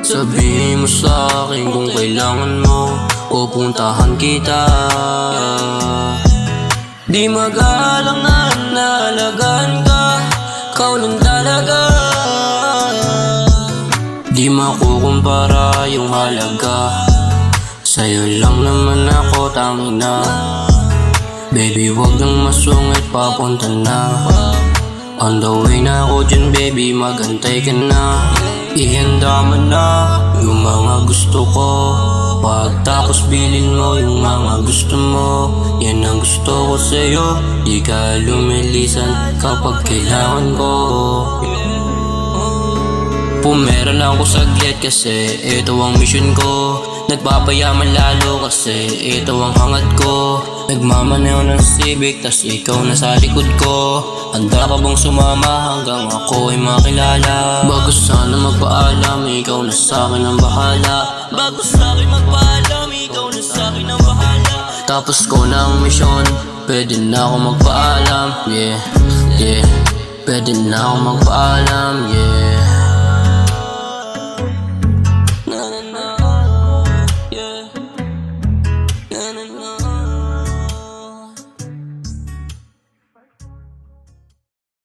Sabihin mo sa'kin kung kailangan mo, pupuntahan kita. Di mag-aalangan na alagaan ka, ikaw lang talaga. Di makukumpara yung halaga, sa'yo lang naman ako tangina. Baby wag nang masungit, papunta na. On the way na ako dyan baby, magantay ka na. Ihanda mo na yung mga gusto ko, pagtapos bilin mo yung mga gusto mo. Yan ang gusto ko sa'yo, di ka lumilisan kapag kailangan ko. Pumera lang ko saglit kasi ito ang mission ko. Nagpapayaman lalo kasi ito ang hangat ko. Nagmamaneho ng Civic tas ikaw na sa likod ko. Handa ka bang sumama hanggang ako ay makilala? Bago sana magpaalam, ikaw na sa'kin ang bahala. Bago sa'kin magpaalam, ikaw na sa'kin ang bahala. Tapos ko na ang misyon, pwede na ako magpaalam. Yeah, yeah, pwede na ako magpaalam. Yeah.